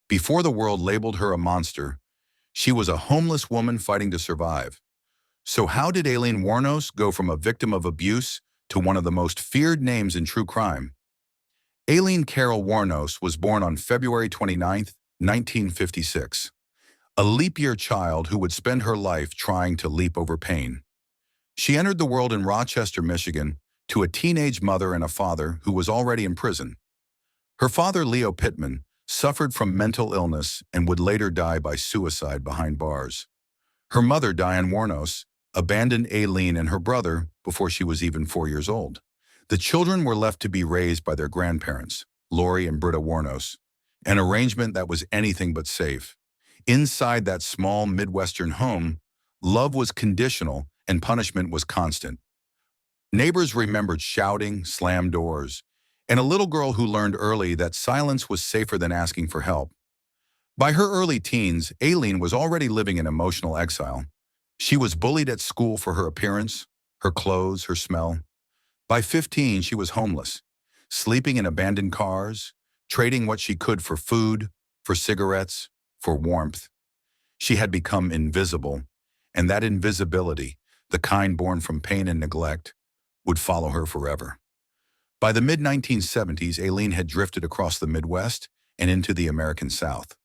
Before the world labeled her a monster, she was a homeless woman fighting to survive. So how did Aileen Wuornos go from a victim of abuse to one of the most feared names in true crime? Aileen Carol Wuornos was born on February 29, 1956, a leap year child who would spend her life trying to leap over pain. She entered the world in Rochester, Michigan, to a teenage mother and a father who was already in prison. Her father, Leo Pittman, suffered from mental illness and would later die by suicide behind bars. Her mother, Diane Wuornos, abandoned Aileen and her brother before she was even 4 years old. The children were left to be raised by their grandparents, Lori and Britta Wuornos, an arrangement that was anything but safe. Inside that small Midwestern home, love was conditional and punishment was constant. Neighbors remembered shouting, slammed doors, and a little girl who learned early that silence was safer than asking for help. By her early teens, Aileen was already living in emotional exile. She was bullied at school for her appearance, her clothes, her smell. By 15, she was homeless, sleeping in abandoned cars, trading what she could for food, for cigarettes, for warmth. She had become invisible, and that invisibility, the kind born from pain and neglect, would follow her forever. By the mid-1970s, Aileen had drifted across the Midwest and into the American South.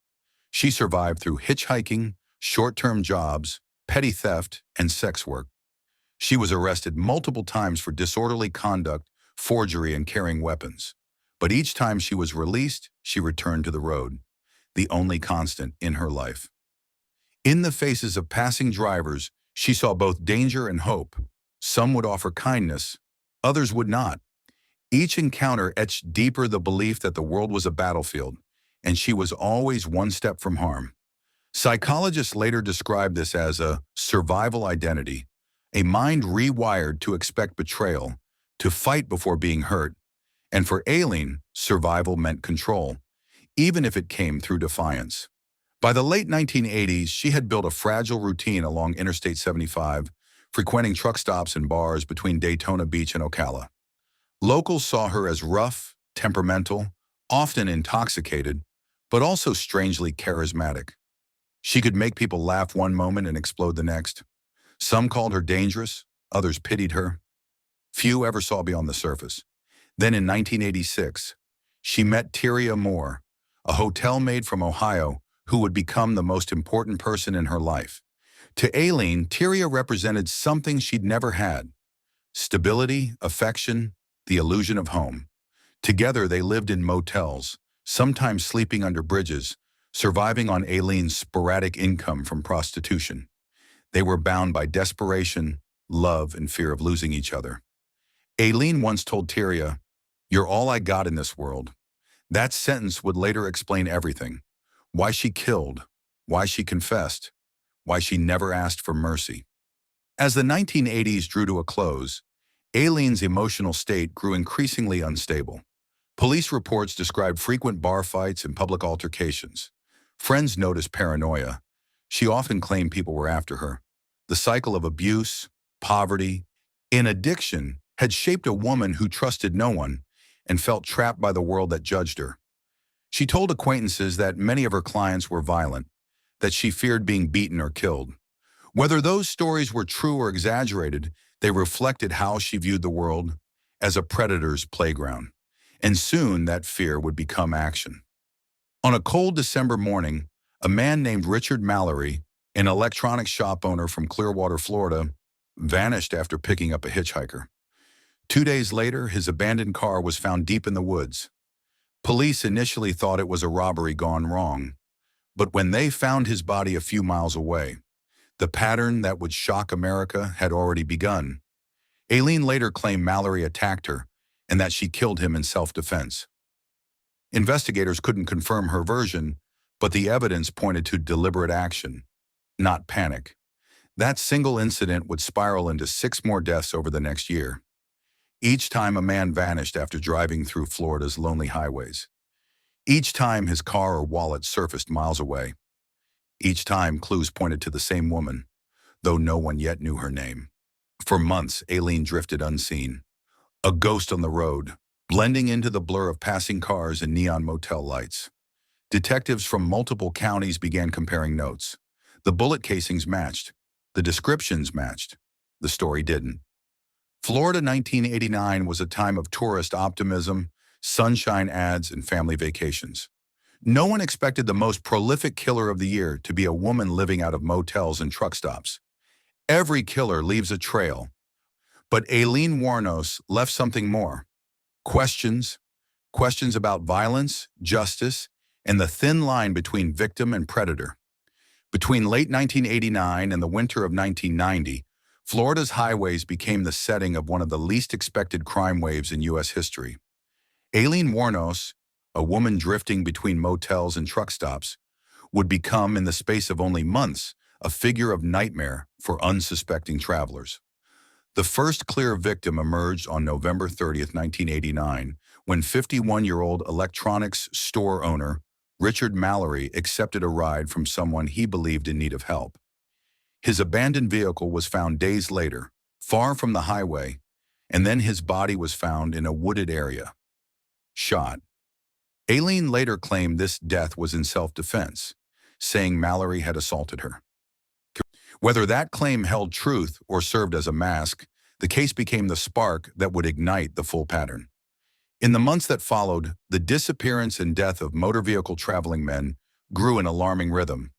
She survived through hitchhiking, short-term jobs, petty theft, and sex work. She was arrested multiple times for disorderly conduct, forgery, and carrying weapons. But each time she was released, she returned to the road, the only constant in her life. In the faces of passing drivers, she saw both danger and hope. Some would offer kindness, others would not. Each encounter etched deeper the belief that the world was a battlefield, and she was always one step from harm. Psychologists later described this as a survival identity, a mind rewired to expect betrayal, to fight before being hurt. And for Aileen, survival meant control, even if it came through defiance. By the late 1980s, she had built a fragile routine along Interstate 75, frequenting truck stops and bars between Daytona Beach and Ocala. Locals saw her as rough, temperamental, often intoxicated, but also strangely charismatic. She could make people laugh one moment and explode the next. Some called her dangerous, others pitied her. Few ever saw beyond the surface. Then in 1986, she met Tyria Moore, a hotel maid from Ohio who would become the most important person in her life. To Aileen, Tyria represented something she'd never had: stability, affection, the illusion of home. Together they lived in motels, sometimes sleeping under bridges, surviving on Aileen's sporadic income from prostitution. They were bound by desperation, love, and fear of losing each other. Aileen once told Tyria, "You're all I got in this world." That sentence would later explain everything: why she killed, why she confessed, why she never asked for mercy. As the 1980s drew to a close, Aileen's emotional state grew increasingly unstable. Police reports described frequent bar fights and public altercations. Friends noticed paranoia. She often claimed people were after her. The cycle of abuse, poverty, and addiction had shaped a woman who trusted no one and felt trapped by the world that judged her. She told acquaintances that many of her clients were violent, that she feared being beaten or killed. Whether those stories were true or exaggerated, they reflected how she viewed the world: as a predator's playground. And soon that fear would become action. On a cold December morning, a man named Richard Mallory, an electronics shop owner from Clearwater, Florida, vanished after picking up a hitchhiker. 2 days later, his abandoned car was found deep in the woods. Police initially thought it was a robbery gone wrong, but when they found his body a few miles away, the pattern that would shock America had already begun. Aileen later claimed Mallory attacked her and that she killed him in self-defense. Investigators couldn't confirm her version, but the evidence pointed to deliberate action, not panic. That single incident would spiral into 6 more deaths over the next year. Each time a man vanished after driving through Florida's lonely highways. Each time his car or wallet surfaced miles away. Each time clues pointed to the same woman, though no one yet knew her name. For months, Aileen drifted unseen, a ghost on the road, blending into the blur of passing cars and neon motel lights. Detectives from multiple counties began comparing notes. The bullet casings matched. The descriptions matched. The story didn't. Florida 1989 was a time of tourist optimism, sunshine ads, and family vacations. No one expected the most prolific killer of the year to be a woman living out of motels and truck stops. Every killer leaves a trail, but Aileen Wuornos left something more. Questions, questions about violence, justice, and the thin line between victim and predator. Between late 1989 and the winter of 1990, Florida's highways became the setting of one of the least expected crime waves in U.S. history. Aileen Wuornos, a woman drifting between motels and truck stops, would become, in the space of only months, a figure of nightmare for unsuspecting travelers. The first clear victim emerged on November 30th, 1989, when 51-year-old electronics store owner Richard Mallory accepted a ride from someone he believed in need of help. His abandoned vehicle was found days later, far from the highway, and then his body was found in a wooded area. Shot. Aileen later claimed this death was in self-defense, saying Mallory had assaulted her. Whether that claim held truth or served as a mask, the case became the spark that would ignite the full pattern. In the months that followed, the disappearance and death of motor vehicle traveling men grew in alarming rhythm.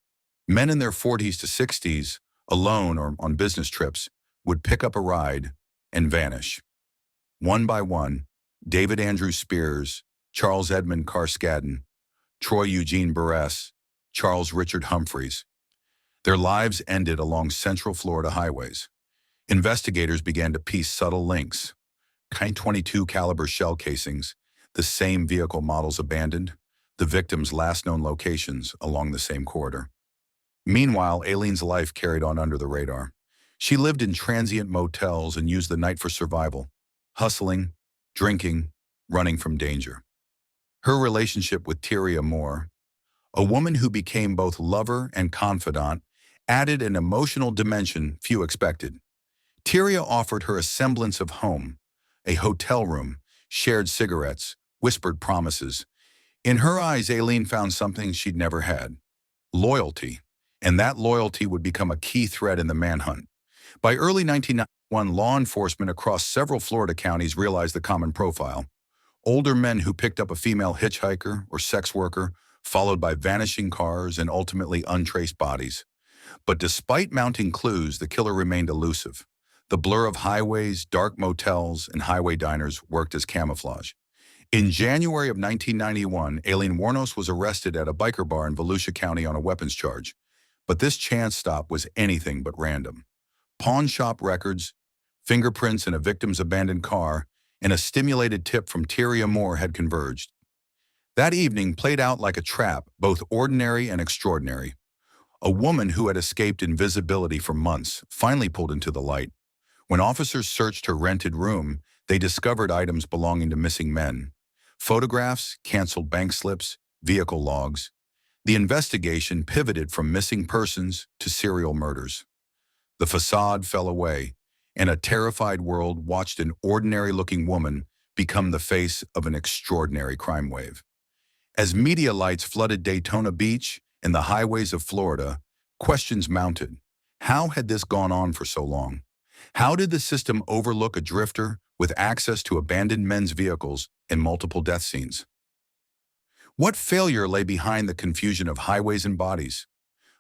Men in their 40s to 60s, alone or on business trips, would pick up a ride and vanish. One by one, David Andrew Spears, Charles Edmund Carskadden, Troy Eugene Burress, Charles Richard Humphreys. Their lives ended along Central Florida highways. Investigators began to piece subtle links. .22 caliber shell casings, the same vehicle models abandoned, the victims' last known locations along the same corridor. Meanwhile, Aileen's life carried on under the radar. She lived in transient motels and used the night for survival, hustling, drinking, running from danger. Her relationship with Tyria Moore, a woman who became both lover and confidant, added an emotional dimension few expected. Tyria offered her a semblance of home, a hotel room, shared cigarettes, whispered promises. In her eyes, Aileen found something she'd never had: loyalty. And that loyalty would become a key thread in the manhunt. By early 1991, law enforcement across several Florida counties realized the common profile: older men who picked up a female hitchhiker or sex worker, followed by vanishing cars and ultimately untraced bodies. But despite mounting clues, the killer remained elusive. The blur of highways, dark motels, and highway diners worked as camouflage. In January of 1991, Aileen Wuornos was arrested at a biker bar in Volusia County on a weapons charge. But this chance stop was anything but random. Pawn shop records, fingerprints in a victim's abandoned car, and a stimulated tip from Tyria Moore had converged. That evening played out like a trap, both ordinary and extraordinary. A woman who had escaped invisibility for months finally pulled into the light. When officers searched her rented room, they discovered items belonging to missing men: photographs, canceled bank slips, vehicle logs. The investigation pivoted from missing persons to serial murders. The facade fell away, and a terrified world watched an ordinary-looking woman become the face of an extraordinary crime wave. As media lights flooded Daytona Beach and the highways of Florida, questions mounted. How had this gone on for so long? How did the system overlook a drifter with access to abandoned men's vehicles and multiple death scenes? What failure lay behind the confusion of highways and bodies?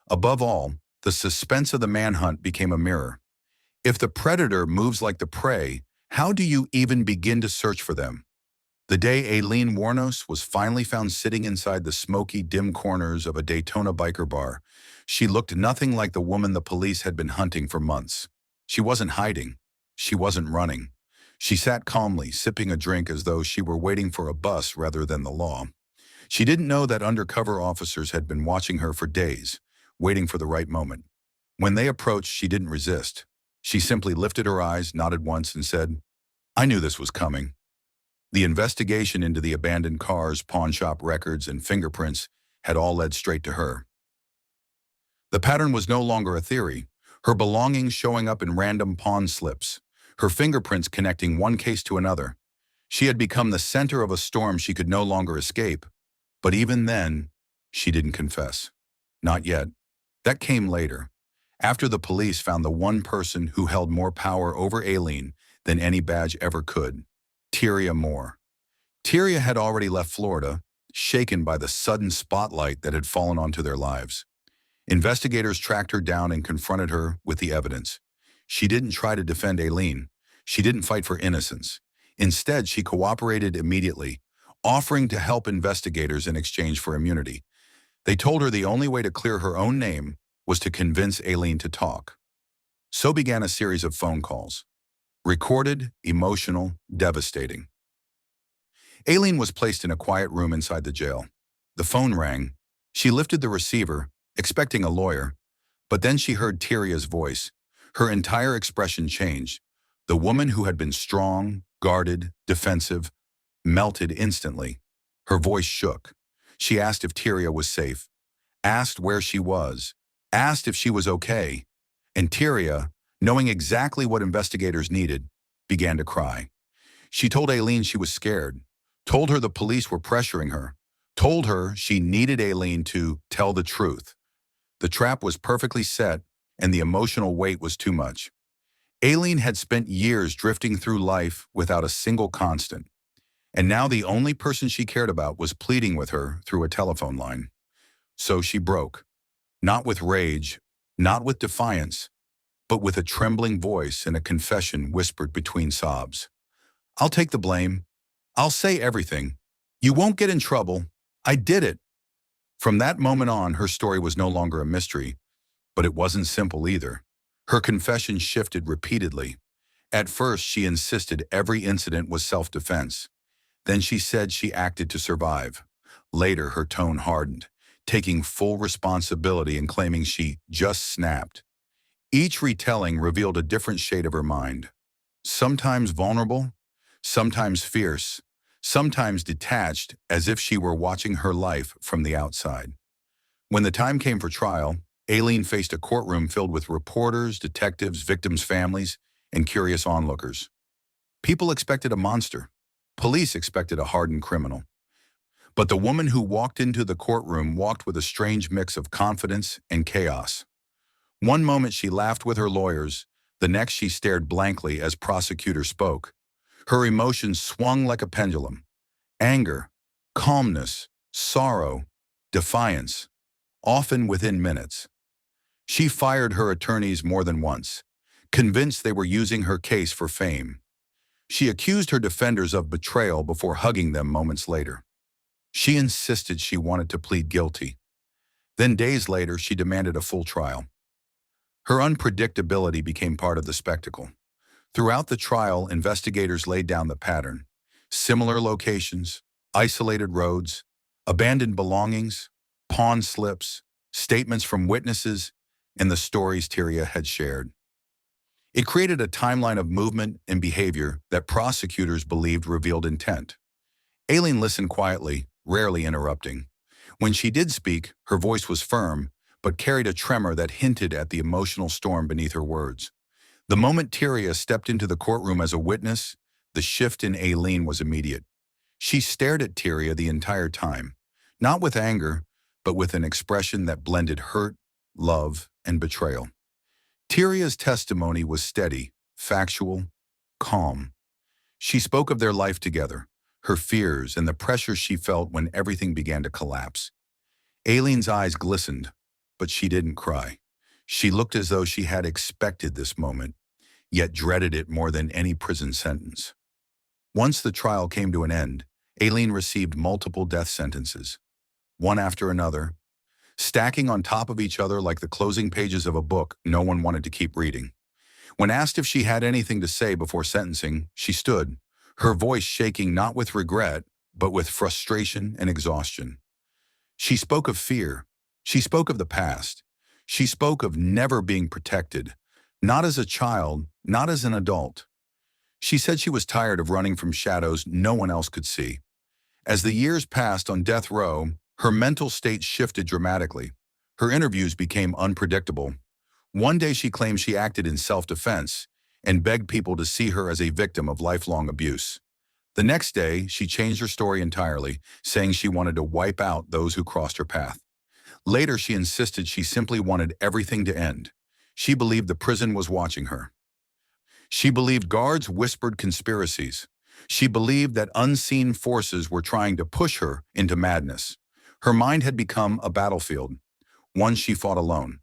Above all, the suspense of the manhunt became a mirror. If the predator moves like the prey, how do you even begin to search for them? The day Aileen Wuornos was finally found sitting inside the smoky, dim corners of a Daytona biker bar, she looked nothing like the woman the police had been hunting for months. She wasn't hiding. She wasn't running. She sat calmly, sipping a drink as though she were waiting for a bus rather than the law. She didn't know that undercover officers had been watching her for days, waiting for the right moment. When they approached, she didn't resist. She simply lifted her eyes, nodded once, and said, "I knew this was coming." The investigation into the abandoned cars, pawn shop records, and fingerprints had all led straight to her. The pattern was no longer a theory, her belongings showing up in random pawn slips, her fingerprints connecting one case to another. She had become the center of a storm she could no longer escape. But even then, She didn't confess. Not yet. That came later, after the police found the one person who held more power over Aileen than any badge ever could, Tyria Moore. Tyria had already left Florida, shaken by the sudden spotlight that had fallen onto their lives. Investigators tracked her down and confronted her with the evidence. She didn't try to defend Aileen. She didn't fight for innocence. Instead, she cooperated immediately, offering to help investigators in exchange for immunity. They told her the only way to clear her own name was to convince Aileen to talk. So began a series of phone calls. Recorded, emotional, devastating. Aileen was placed in a quiet room inside the jail. The phone rang. She lifted the receiver, expecting a lawyer, but then she heard Tyria's voice. Her entire expression changed. The woman who had been strong, guarded, defensive, melted instantly. Her voice shook. She asked if Tyria was safe, asked where she was, asked if she was okay. And Tyria, knowing exactly what investigators needed, began to cry. She told Aileen she was scared, told her the police were pressuring her, told her she needed Aileen to tell the truth. The trap was perfectly set, and the emotional weight was too much. Aileen had spent years drifting through life without a single constant, and now the only person she cared about was pleading with her through a telephone line. So she broke, not with rage, not with defiance, but with a trembling voice and a confession whispered between sobs. "I'll take the blame. I'll say everything. You won't get in trouble. I did it." From that moment on, her story was no longer a mystery, but it wasn't simple either. Her confession shifted repeatedly. At first, she insisted every incident was self-defense. Then she said she acted to survive. Later, her tone hardened, taking full responsibility and claiming she just snapped. Each retelling revealed a different shade of her mind. Sometimes vulnerable, sometimes fierce, sometimes detached, as if she were watching her life from the outside. When the time came for trial, Aileen faced a courtroom filled with reporters, detectives, victims' families, and curious onlookers. People expected a monster. Police expected a hardened criminal. But the woman who walked into the courtroom walked with a strange mix of confidence and chaos. One moment she laughed with her lawyers, the next she stared blankly as prosecutors spoke. Her emotions swung like a pendulum. Anger, calmness, sorrow, defiance, often within minutes. She fired her attorneys more than once, convinced they were using her case for fame. She accused her defenders of betrayal before hugging them moments later. She insisted she wanted to plead guilty. Then days later, she demanded a full trial. Her unpredictability became part of the spectacle. Throughout the trial, investigators laid down the pattern. Similar locations, isolated roads, abandoned belongings, pawn slips, statements from witnesses, and the stories Tyria had shared. It created a timeline of movement and behavior that prosecutors believed revealed intent. Aileen listened quietly, rarely interrupting. When she did speak, her voice was firm, but carried a tremor that hinted at the emotional storm beneath her words. The moment Tyria stepped into the courtroom as a witness, the shift in Aileen was immediate. She stared at Tyria the entire time, not with anger, but with an expression that blended hurt, love, and betrayal. Tyria's testimony was steady, factual, calm. She spoke of their life together, her fears, and the pressure she felt when everything began to collapse. Aileen's eyes glistened, but she didn't cry. She looked as though she had expected this moment, yet dreaded it more than any prison sentence. Once the trial came to an end, Aileen received multiple death sentences, one after another, stacking on top of each other like the closing pages of a book no one wanted to keep reading. When asked if she had anything to say before sentencing, she stood, her voice shaking not with regret, but with frustration and exhaustion. She spoke of fear. She spoke of the past. She spoke of never being protected, not as a child, not as an adult. She said she was tired of running from shadows no one else could see. As the years passed on death row, her mental state shifted dramatically. Her interviews became unpredictable. One day she claimed she acted in self-defense and begged people to see her as a victim of lifelong abuse. The next day, she changed her story entirely, saying she wanted to wipe out those who crossed her path. Later, she insisted she simply wanted everything to end. She believed the prison was watching her. She believed guards whispered conspiracies. She believed that unseen forces were trying to push her into madness. Her mind had become a battlefield, one she fought alone.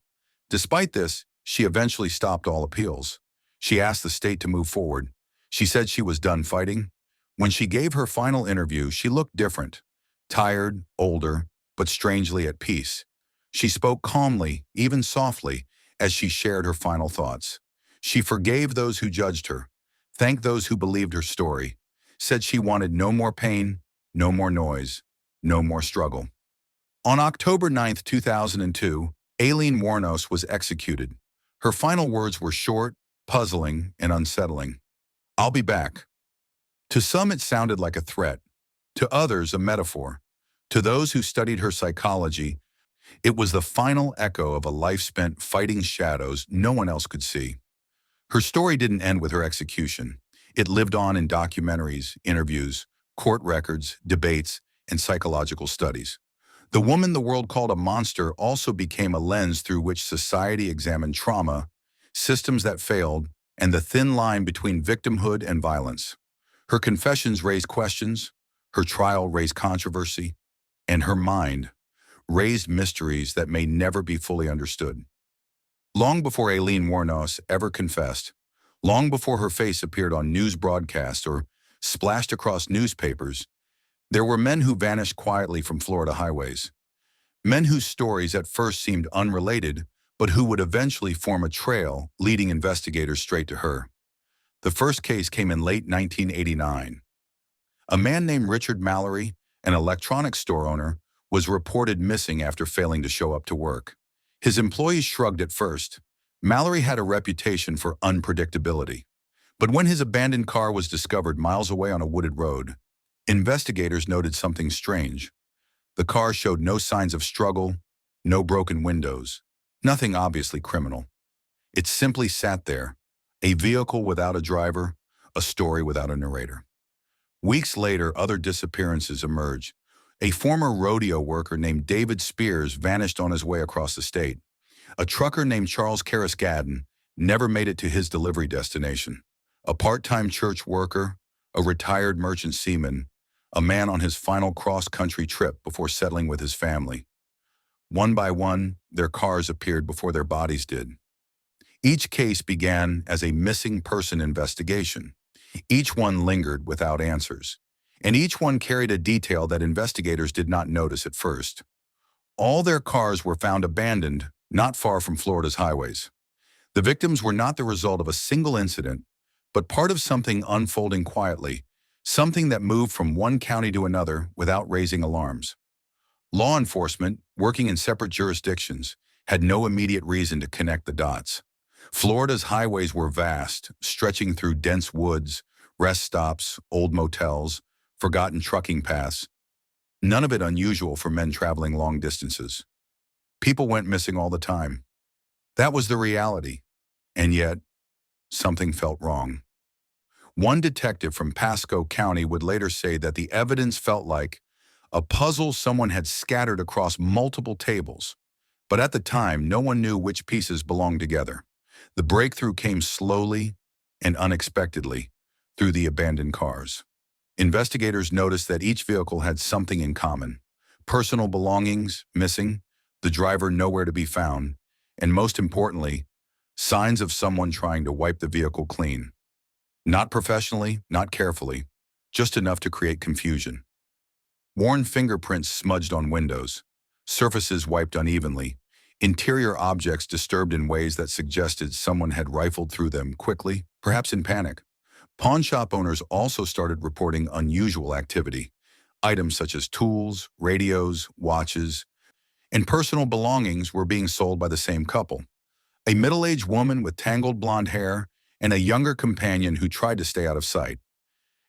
Despite this, she eventually stopped all appeals. She asked the state to move forward. She said she was done fighting. When she gave her final interview, she looked different. Tired, older, but strangely at peace. She spoke calmly, even softly, as she shared her final thoughts. She forgave those who judged her, thanked those who believed her story, said she wanted no more pain, no more noise, no more struggle. On October 9, 2002, Aileen Wuornos was executed. Her final words were short, puzzling, and unsettling. "I'll be back." To some, it sounded like a threat. To others, a metaphor. To those who studied her psychology, it was the final echo of a life spent fighting shadows no one else could see. Her story didn't end with her execution. It lived on in documentaries, interviews, court records, debates, and psychological studies. The woman the world called a monster also became a lens through which society examined trauma, systems that failed, and the thin line between victimhood and violence. Her confessions raised questions, her trial raised controversy, and her mind raised mysteries that may never be fully understood. Long before Aileen Wuornos ever confessed, long before her face appeared on news broadcasts or splashed across newspapers, there were men who vanished quietly from Florida highways. Men whose stories at first seemed unrelated, but who would eventually form a trail leading investigators straight to her. The first case came in late 1989. A man named Richard Mallory, an electronics store owner, was reported missing after failing to show up to work. His employees shrugged at first. Mallory had a reputation for unpredictability. But when his abandoned car was discovered miles away on a wooded road, investigators noted something strange. The car showed no signs of struggle, no broken windows, nothing obviously criminal. It simply sat there, a vehicle without a driver, a story without a narrator. Weeks later, other disappearances emerged. A former rodeo worker named David Spears vanished on his way across the state. A trucker named Charles Gadden never made it to his delivery destination. A part-time church worker, a retired merchant seaman, a man on his final cross-country trip before settling with his family. One by one, their cars appeared before their bodies did. Each case began as a missing person investigation. Each one lingered without answers, and each one carried a detail that investigators did not notice at first. All their cars were found abandoned, not far from Florida's highways. The victims were not the result of a single incident, but part of something unfolding quietly, something that moved from one county to another without raising alarms. Law enforcement, working in separate jurisdictions, had no immediate reason to connect the dots. Florida's highways were vast, stretching through dense woods, rest stops, old motels, forgotten trucking paths. None of it unusual for men traveling long distances. People went missing all the time. That was the reality. And yet, something felt wrong. One detective from Pasco County would later say that the evidence felt like a puzzle someone had scattered across multiple tables. But at the time, no one knew which pieces belonged together. The breakthrough came slowly and unexpectedly through the abandoned cars. Investigators noticed that each vehicle had something in common. Personal belongings missing, the driver nowhere to be found, and most importantly, signs of someone trying to wipe the vehicle clean. Not professionally, not carefully, just enough to create confusion. Worn fingerprints smudged on windows, surfaces wiped unevenly, interior objects disturbed in ways that suggested someone had rifled through them quickly, perhaps in panic. Pawn shop owners also started reporting unusual activity. Items such as tools, radios, watches, and personal belongings were being sold by the same couple. A middle-aged woman with tangled blonde hair and a younger companion who tried to stay out of sight.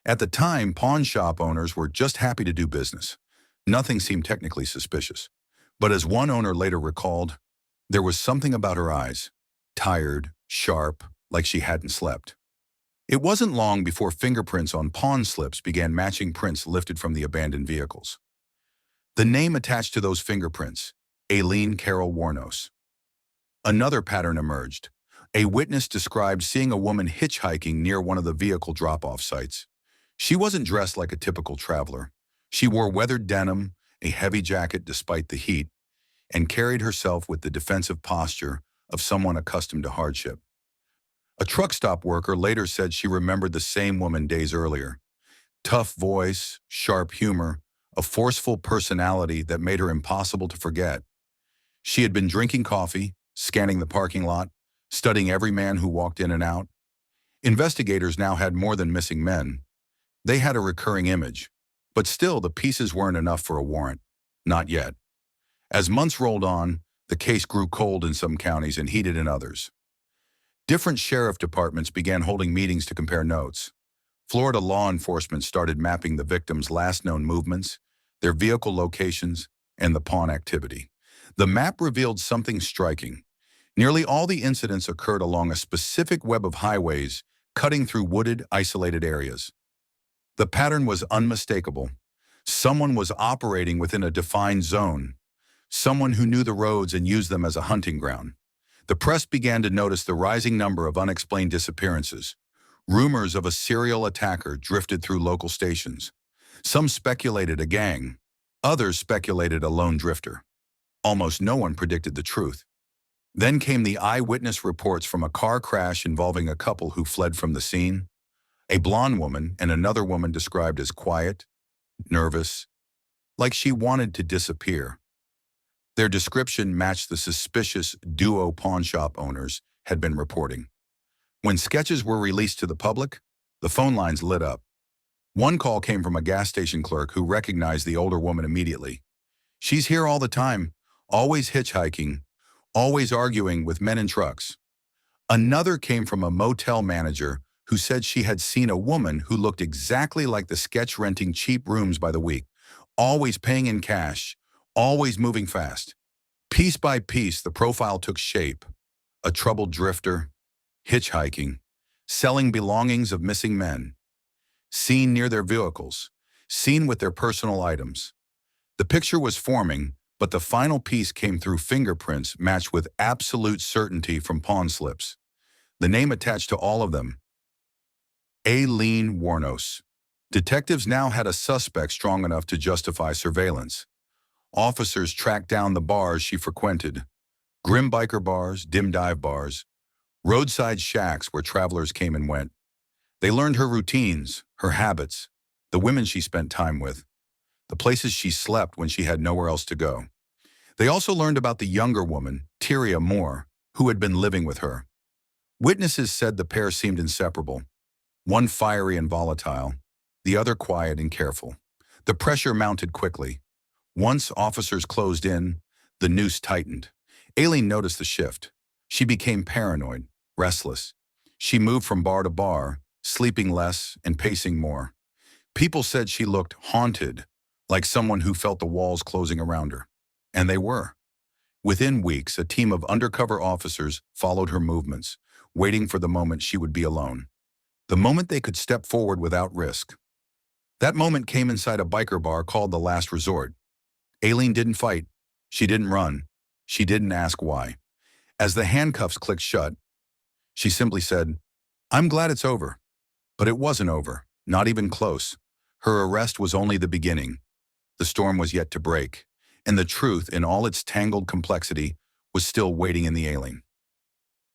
At the time, pawn shop owners were just happy to do business. Nothing seemed technically suspicious. But as one owner later recalled, there was something about her eyes, tired, sharp, like she hadn't slept. It wasn't long before fingerprints on pawn slips began matching prints lifted from the abandoned vehicles. The name attached to those fingerprints, Aileen Carol Wuornos. Another pattern emerged. A witness described seeing a woman hitchhiking near one of the vehicle drop-off sites. She wasn't dressed like a typical traveler. She wore weathered denim, a heavy jacket despite the heat, and carried herself with the defensive posture of someone accustomed to hardship. A truck stop worker later said she remembered the same woman days earlier. Tough voice, sharp humor, a forceful personality that made her impossible to forget. She had been drinking coffee, scanning the parking lot, studying every man who walked in and out. Investigators now had more than missing men. They had a recurring image. But still, the pieces weren't enough for a warrant. Not yet. As months rolled on, the case grew cold in some counties and heated in others. Different sheriff departments began holding meetings to compare notes. Florida law enforcement started mapping the victims' last known movements, their vehicle locations, and the pawn activity. The map revealed something striking. Nearly all the incidents occurred along a specific web of highways, cutting through wooded, isolated areas. The pattern was unmistakable. Someone was operating within a defined zone, someone who knew the roads and used them as a hunting ground. The press began to notice the rising number of unexplained disappearances. Rumors of a serial attacker drifted through local stations. Some speculated a gang. Others speculated a lone drifter. Almost no one predicted the truth. Then came the eyewitness reports from a car crash involving a couple who fled from the scene. A blonde woman and another woman described as quiet, nervous, like she wanted to disappear. Their description matched the suspicious duo pawnshop owners had been reporting. When sketches were released to the public, the phone lines lit up. One call came from a gas station clerk who recognized the older woman immediately. "She's here all the time, always hitchhiking, always arguing with men in trucks." Another came from a motel manager who said she had seen a woman who looked exactly like the sketch renting cheap rooms by the week, always paying in cash, always moving fast. Piece by piece, the profile took shape. A troubled drifter, hitchhiking, selling belongings of missing men, seen near their vehicles, seen with their personal items. The picture was forming, but the final piece came through fingerprints matched with absolute certainty from pawn slips. The name attached to all of them: Aileen Wuornos. Detectives now had a suspect strong enough to justify surveillance. Officers tracked down the bars she frequented: grim biker bars, dim dive bars, roadside shacks where travelers came and went. They learned her routines, her habits, the women she spent time with, the places she slept when she had nowhere else to go. They also learned about the younger woman, Tyria Moore, who had been living with her. Witnesses said the pair seemed inseparable. One fiery and volatile, the other quiet and careful. The pressure mounted quickly. Once officers closed in, the noose tightened. Aileen noticed the shift. She became paranoid, restless. She moved from bar to bar, sleeping less and pacing more. People said she looked haunted, like someone who felt the walls closing around her. And they were. Within weeks, a team of undercover officers followed her movements, waiting for the moment she would be alone. The moment they could step forward without risk. That moment came inside a biker bar called The Last Resort. Aileen didn't fight. She didn't run. She didn't ask why. As the handcuffs clicked shut, she simply said, "I'm glad it's over." But it wasn't over, not even close. Her arrest was only the beginning. The storm was yet to break, and the truth, in all its tangled complexity, was still waiting in the Aileen.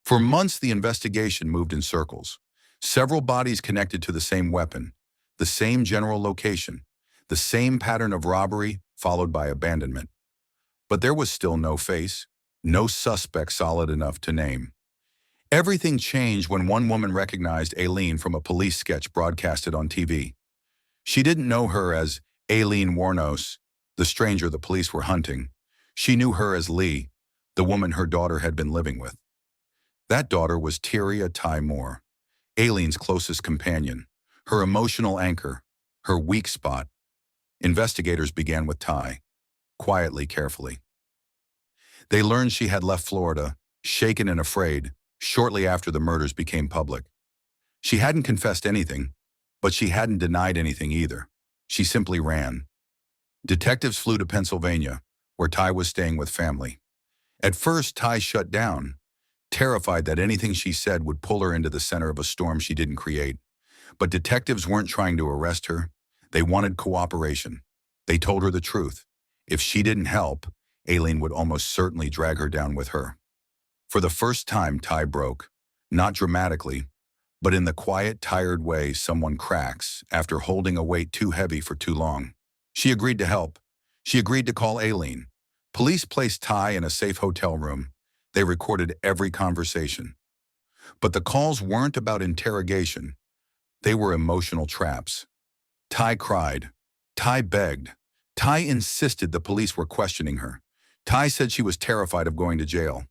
For months, the investigation moved in circles. Several bodies connected to the same weapon, the same general location, the same pattern of robbery followed by abandonment. But there was still no face, no suspect solid enough to name. Everything changed when one woman recognized Aileen from a police sketch broadcasted on TV. She didn't know her as Aileen Wuornos, the stranger the police were hunting. She knew her as Lee, the woman her daughter had been living with. That daughter was Tyria Moore, Aileen's closest companion, her emotional anchor, her weak spot. Investigators began with Ty, quietly, carefully. They learned she had left Florida, shaken and afraid, shortly after the murders became public. She hadn't confessed anything, but she hadn't denied anything either. She simply ran. Detectives flew to Pennsylvania, where Ty was staying with family. At first, Ty shut down, terrified that anything she said would pull her into the center of a storm she didn't create. But detectives weren't trying to arrest her. They wanted cooperation. They told her the truth. If she didn't help, Aileen would almost certainly drag her down with her. For the first time, Ty broke. Not dramatically, but in the quiet, tired way someone cracks after holding a weight too heavy for too long. She agreed to help. She agreed to call Aileen. Police placed Ty in a safe hotel room. They recorded every conversation. But the calls weren't about interrogation. They were emotional traps. Ty cried. Ty begged. Ty insisted the police were questioning her. Ty said she was terrified of going to jail.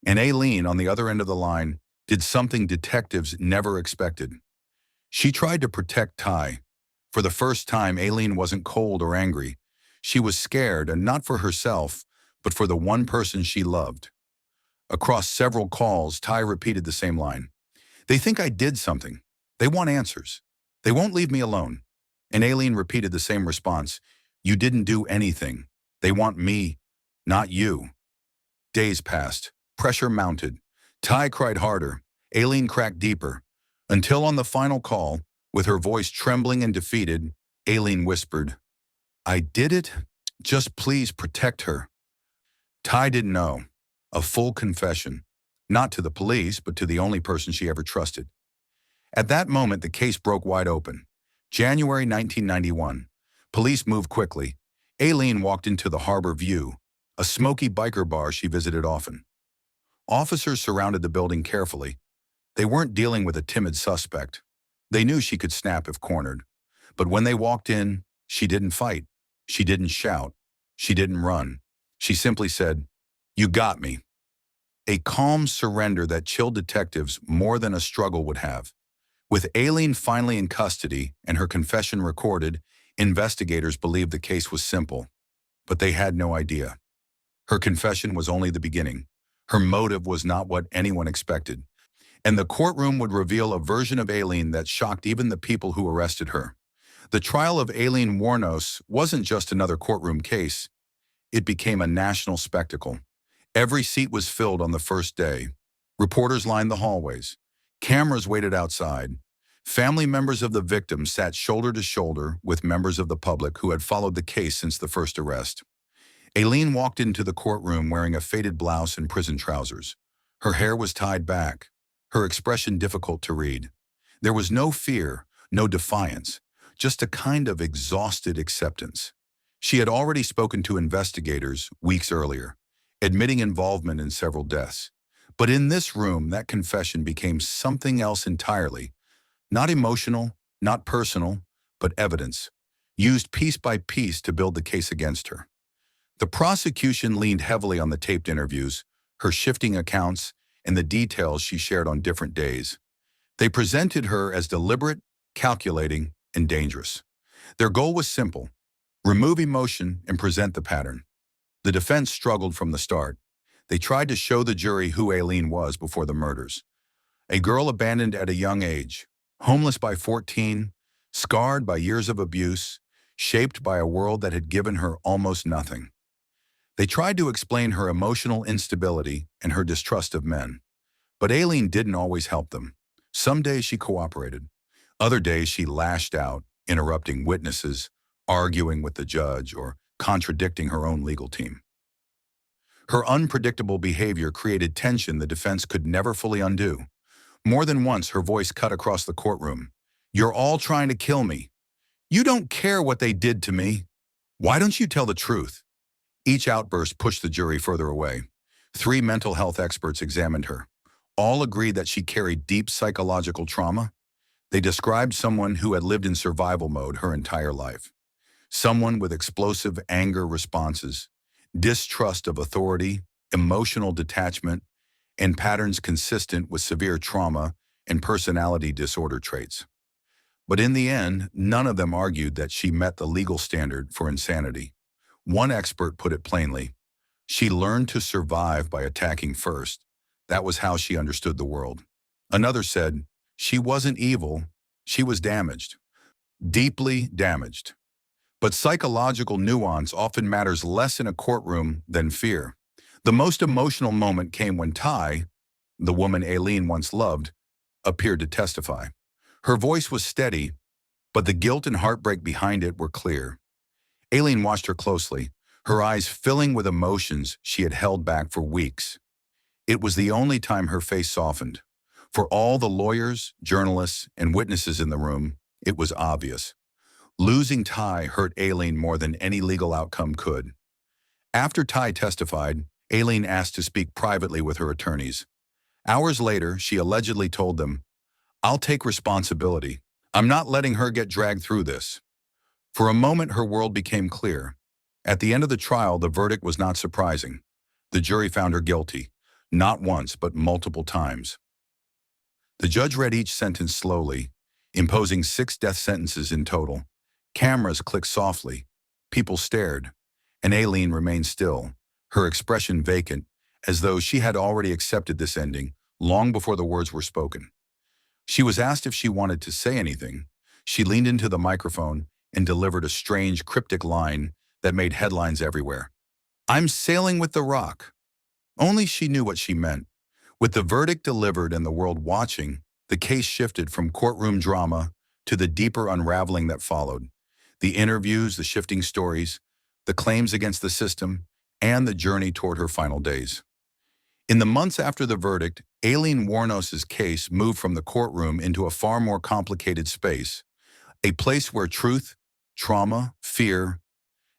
And Aileen, on the other end of the line, did something detectives never expected. She tried to protect Ty. For the first time, Aileen wasn't cold or angry. She was scared, and not for herself, but for the one person she loved. Across several calls, Ty repeated the same line. They think I did something. They want answers. They won't leave me alone. And Aileen repeated the same response. You didn't do anything. They want me, not you. Days passed. Pressure mounted. Ty cried harder. Aileen cracked deeper. Until on the final call, with her voice trembling and defeated, Aileen whispered, I did it. Just please protect her. Ty didn't know. A full confession. Not to the police, but to the only person she ever trusted. At that moment, the case broke wide open. January 1991. Police moved quickly. Aileen walked into the Harbor View, a smoky biker bar she visited often. Officers surrounded the building carefully. They weren't dealing with a timid suspect. They knew she could snap if cornered. But when they walked in, she didn't fight. She didn't shout. She didn't run. She simply said, You got me. A calm surrender that chilled detectives more than a struggle would have. With Aileen finally in custody and her confession recorded, investigators believed the case was simple. But they had no idea. Her confession was only the beginning. Her motive was not what anyone expected. And the courtroom would reveal a version of Aileen that shocked even the people who arrested her. The trial of Aileen Wuornos wasn't just another courtroom case. It became a national spectacle. Every seat was filled on the first day. Reporters lined the hallways. Cameras waited outside. Family members of the victim sat shoulder to shoulder with members of the public who had followed the case since the first arrest. Aileen walked into the courtroom wearing a faded blouse and prison trousers. Her hair was tied back, her expression difficult to read. There was no fear, no defiance, just a kind of exhausted acceptance. She had already spoken to investigators weeks earlier, admitting involvement in several deaths. But in this room, that confession became something else entirely. Not emotional, not personal, but evidence, used piece by piece to build the case against her. The prosecution leaned heavily on the taped interviews, her shifting accounts, and the details she shared on different days. They presented her as deliberate, calculating, and dangerous. Their goal was simple: remove emotion and present the pattern. The defense struggled from the start. They tried to show the jury who Aileen was before the murders. A girl abandoned at a young age, homeless by 14, scarred by years of abuse, shaped by a world that had given her almost nothing. They tried to explain her emotional instability and her distrust of men. But Aileen didn't always help them. Some days she cooperated. Other days she lashed out, interrupting witnesses, arguing with the judge, or contradicting her own legal team. Her unpredictable behavior created tension the defense could never fully undo. More than once, her voice cut across the courtroom. You're all trying to kill me. You don't care what they did to me. Why don't you tell the truth? Each outburst pushed the jury further away. 3 mental health experts examined her. All agreed that she carried deep psychological trauma. They described someone who had lived in survival mode her entire life. Someone with explosive anger responses, distrust of authority, emotional detachment, and patterns consistent with severe trauma and personality disorder traits. But in the end, none of them argued that she met the legal standard for insanity. One expert put it plainly: she learned to survive by attacking first. That was how she understood the world. Another said, she wasn't evil, she was damaged. Deeply damaged. But psychological nuance often matters less in a courtroom than fear. The most emotional moment came when Ty, the woman Aileen once loved, appeared to testify. Her voice was steady, but the guilt and heartbreak behind it were clear. Aileen watched her closely, her eyes filling with emotions she had held back for weeks. It was the only time her face softened. For all the lawyers, journalists, and witnesses in the room, it was obvious. Losing Ty hurt Aileen more than any legal outcome could. After Ty testified, Aileen asked to speak privately with her attorneys. Hours later, she allegedly told them, "I'll take responsibility. I'm not letting her get dragged through this." For a moment, her world became clear. At the end of the trial, the verdict was not surprising. The jury found her guilty, not once, but multiple times. The judge read each sentence slowly, imposing 6 death sentences in total. Cameras clicked softly. People stared, and Aileen remained still, her expression vacant, as though she had already accepted this ending long before the words were spoken. She was asked if she wanted to say anything. She leaned into the microphone and delivered a strange, cryptic line that made headlines everywhere. "I'm sailing with the rock." Only she knew what she meant. With the verdict delivered and the world watching, the case shifted from courtroom drama to the deeper unraveling that followed. The interviews, the shifting stories, the claims against the system, and the journey toward her final days. In the months after the verdict, Aileen Wuornos' case moved from the courtroom into a far more complicated space, a place where truth, trauma, fear,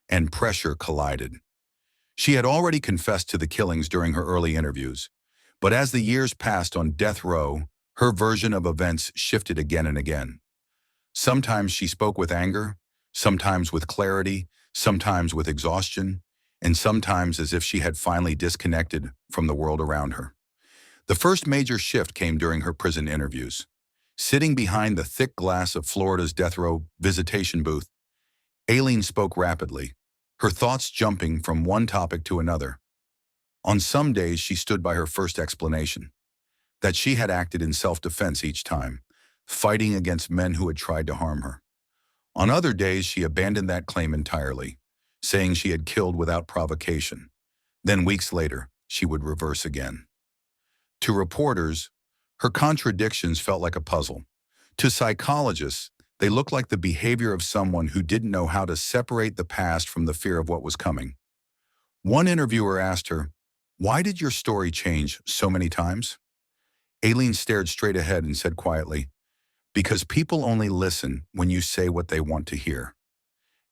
and pressure collided. She had already confessed to the killings during her early interviews, but as the years passed on death row, her version of events shifted again and again. Sometimes she spoke with anger, sometimes with clarity, sometimes with exhaustion, and sometimes as if she had finally disconnected from the world around her. The first major shift came during her prison interviews. Sitting behind the thick glass of Florida's death row visitation booth, Aileen spoke rapidly, her thoughts jumping from one topic to another. On some days, she stood by her first explanation, that she had acted in self-defense each time, fighting against men who had tried to harm her. On other days, she abandoned that claim entirely, saying she had killed without provocation. Then weeks later, she would reverse again. To reporters, her contradictions felt like a puzzle. To psychologists, they looked like the behavior of someone who didn't know how to separate the past from the fear of what was coming. One interviewer asked her, "Why did your story change so many times?" Aileen stared straight ahead and said quietly, "Because people only listen when you say what they want to hear."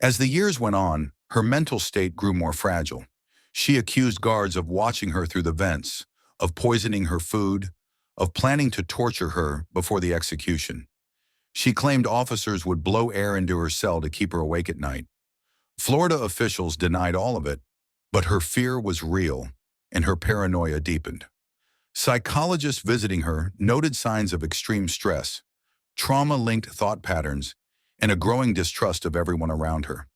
As the years went on, her mental state grew more fragile. She accused guards of watching her through the vents, of poisoning her food, of planning to torture her before the execution. She claimed officers would blow air into her cell to keep her awake at night. Florida officials denied all of it, but her fear was real, and her paranoia deepened. Psychologists visiting her noted signs of extreme stress, trauma-linked thought patterns, and a growing distrust of everyone around her.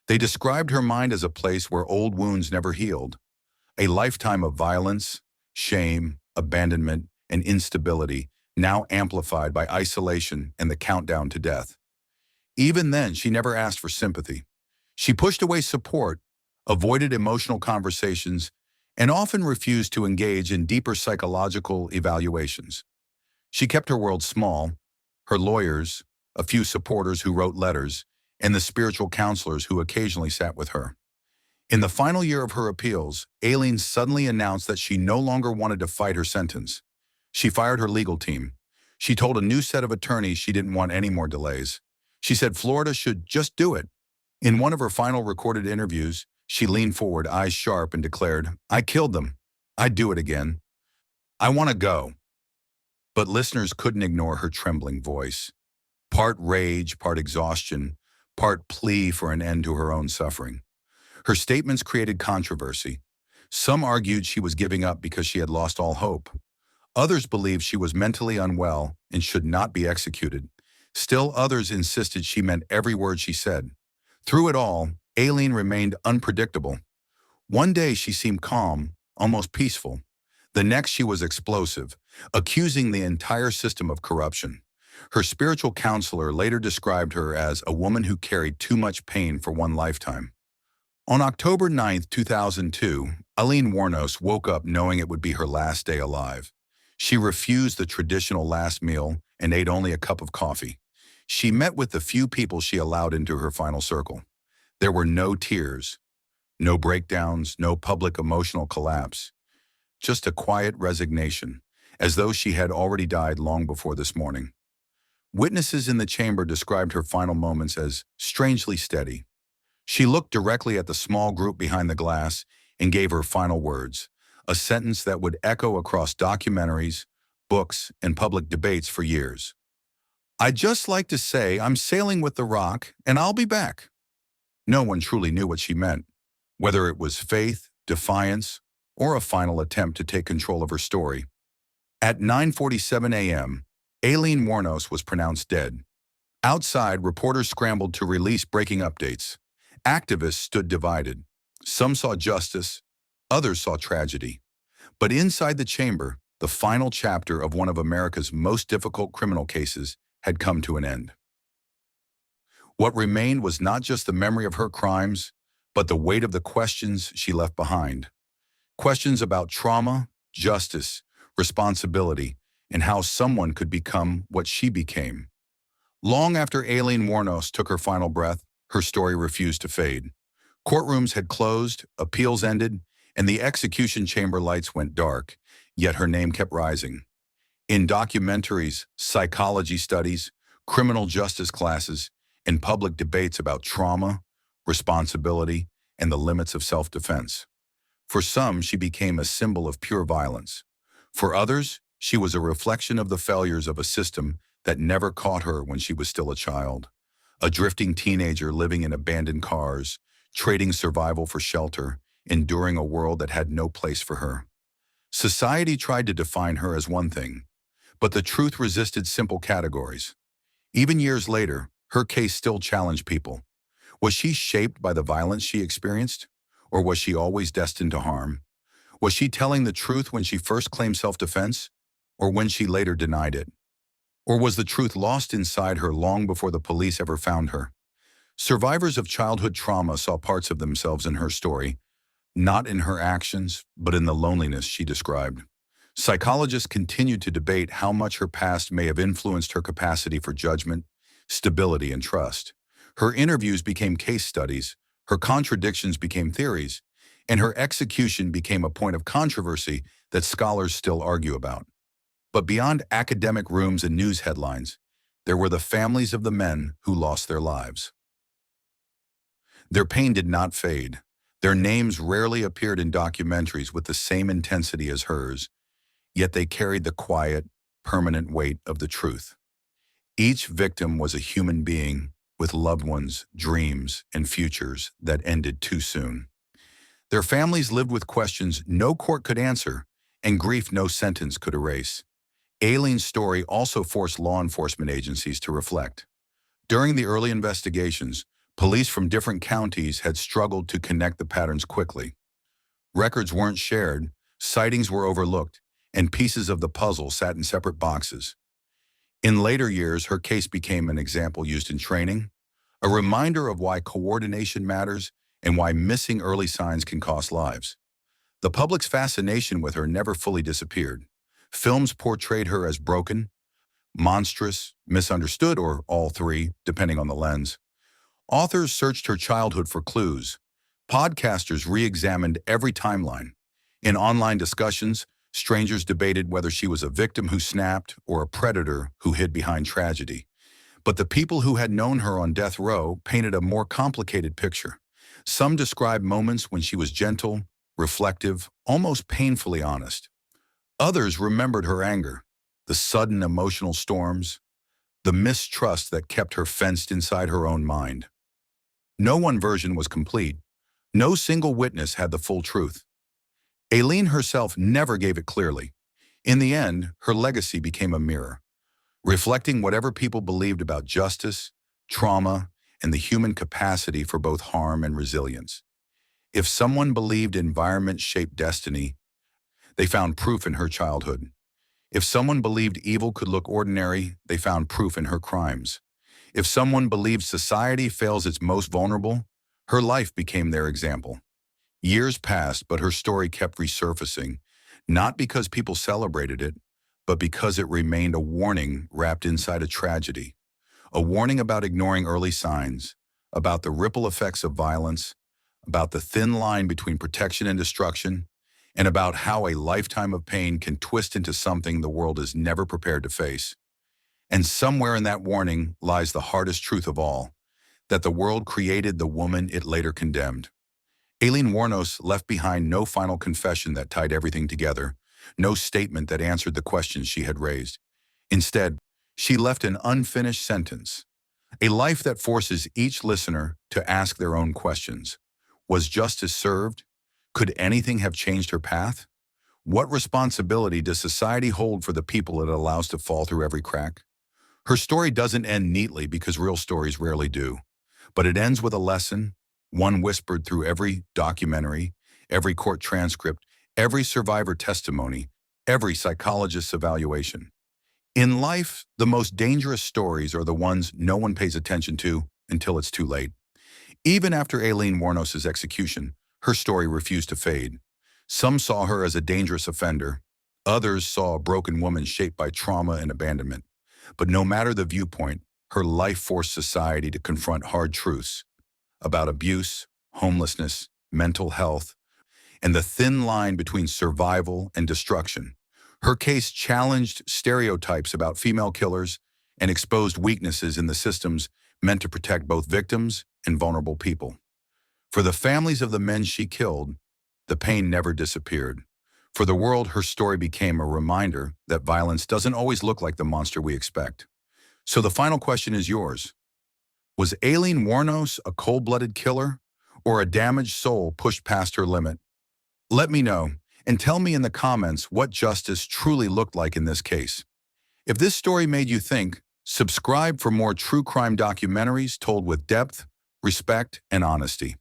They described her mind as a place where old wounds never healed, a lifetime of violence, shame, abandonment, and instability, now amplified by isolation and the countdown to death. Even then, she never asked for sympathy. She pushed away support, avoided emotional conversations, and often refused to engage in deeper psychological evaluations. She kept her world small, her lawyers, a few supporters who wrote letters, and the spiritual counselors who occasionally sat with her. In the final year of her appeals, Aileen suddenly announced that she no longer wanted to fight her sentence. She fired her legal team. She told a new set of attorneys she didn't want any more delays. She said Florida should just do it. In one of her final recorded interviews, she leaned forward, eyes sharp, and declared, "I killed them. I'd do it again. I want to go." But listeners couldn't ignore her trembling voice. Part rage, part exhaustion, part plea for an end to her own suffering. Her statements created controversy. Some argued she was giving up because she had lost all hope. Others believed she was mentally unwell and should not be executed. Still others insisted she meant every word she said. Through it all, Aileen remained unpredictable. One day she seemed calm, almost peaceful. The next she was explosive, accusing the entire system of corruption. Her spiritual counselor later described her as a woman who carried too much pain for one lifetime. On October 9, 2002, Aileen Wuornos woke up knowing it would be her last day alive. She refused the traditional last meal and ate only a cup of coffee. She met with the few people she allowed into her final circle. There were no tears, no breakdowns, no public emotional collapse, just a quiet resignation, as though she had already died long before this morning. Witnesses in the chamber described her final moments as strangely steady. She looked directly at the small group behind the glass and gave her final words, a sentence that would echo across documentaries, books, and public debates for years. "I'd just like to say I'm sailing with the rock, and I'll be back." No one truly knew what she meant, whether it was faith, defiance, or a final attempt to take control of her story. At 9:47 a.m., Aileen Wuornos was pronounced dead. Outside, reporters scrambled to release breaking updates. Activists stood divided. Some saw justice, others saw tragedy. But inside the chamber, the final chapter of one of America's most difficult criminal cases had come to an end. What remained was not just the memory of her crimes, but the weight of the questions she left behind. Questions about trauma, justice, responsibility, and how someone could become what she became. Long after Aileen Wuornos took her final breath, her story refused to fade. Courtrooms had closed, appeals ended, and the execution chamber lights went dark, yet her name kept rising. In documentaries, psychology studies, criminal justice classes, and public debates about trauma, responsibility, and the limits of self-defense. For some, she became a symbol of pure violence. For others, she was a reflection of the failures of a system that never caught her when she was still a child. A drifting teenager living in abandoned cars, trading survival for shelter, enduring a world that had no place for her. Society tried to define her as one thing, but the truth resisted simple categories. Even years later, her case still challenged people. Was she shaped by the violence she experienced? Or was she always destined to harm? Was she telling the truth when she first claimed self-defense? Or when she later denied it? Or was the truth lost inside her long before the police ever found her? Survivors of childhood trauma saw parts of themselves in her story, not in her actions, but in the loneliness she described. Psychologists continued to debate how much her past may have influenced her capacity for judgment, stability, and trust. Her interviews became case studies, her contradictions became theories, and her execution became a point of controversy that scholars still argue about. But beyond academic rooms and news headlines, there were the families of the men who lost their lives. Their pain did not fade. Their names rarely appeared in documentaries with the same intensity as hers, yet they carried the quiet, permanent weight of the truth. Each victim was a human being with loved ones, dreams, and futures that ended too soon. Their families lived with questions no court could answer and grief no sentence could erase. Aileen's story also forced law enforcement agencies to reflect. During the early investigations, police from different counties had struggled to connect the patterns quickly. Records weren't shared, sightings were overlooked, and pieces of the puzzle sat in separate boxes. In later years, her case became an example used in training, a reminder of why coordination matters and why missing early signs can cost lives. The public's fascination with her never fully disappeared. Films portrayed her as broken, monstrous, misunderstood, or all three, depending on the lens. Authors searched her childhood for clues. Podcasters re-examined every timeline. In online discussions, strangers debated whether she was a victim who snapped or a predator who hid behind tragedy. But the people who had known her on death row painted a more complicated picture. Some described moments when she was gentle, reflective, almost painfully honest. Others remembered her anger, the sudden emotional storms, the mistrust that kept her fenced inside her own mind. No one version was complete. No single witness had the full truth. Aileen herself never gave it clearly. In the end, her legacy became a mirror, reflecting whatever people believed about justice, trauma, and the human capacity for both harm and resilience. If someone believed environment shaped destiny, they found proof in her childhood. If someone believed evil could look ordinary, they found proof in her crimes. If someone believed society fails its most vulnerable, her life became their example. Years passed, but her story kept resurfacing, not because people celebrated it, but because it remained a warning wrapped inside a tragedy. A warning about ignoring early signs, about the ripple effects of violence, about the thin line between protection and destruction, and about how a lifetime of pain can twist into something the world is never prepared to face. And somewhere in that warning lies the hardest truth of all, that the world created the woman it later condemned. Aileen Wuornos left behind no final confession that tied everything together, no statement that answered the questions she had raised. Instead, she left an unfinished sentence, a life that forces each listener to ask their own questions. Was justice served? Could anything have changed her path? What responsibility does society hold for the people it allows to fall through every crack? Her story doesn't end neatly because real stories rarely do, but it ends with a lesson, one whispered through every documentary, every court transcript, every survivor testimony, every psychologist's evaluation. In life, the most dangerous stories are the ones no one pays attention to until it's too late. Even after Aileen Wuornos' execution, her story refused to fade. Some saw her as a dangerous offender. Others saw a broken woman shaped by trauma and abandonment. But no matter the viewpoint, her life forced society to confront hard truths about abuse, homelessness, mental health, and the thin line between survival and destruction. Her case challenged stereotypes about female killers and exposed weaknesses in the systems meant to protect both victims and vulnerable people. For the families of the men she killed, the pain never disappeared. For the world, her story became a reminder that violence doesn't always look like the monster we expect. So the final question is yours. Was Aileen Wuornos a cold-blooded killer or a damaged soul pushed past her limit? Let me know, and tell me in the comments what justice truly looked like in this case. If this story made you think, subscribe for more true crime documentaries told with depth, respect, and honesty.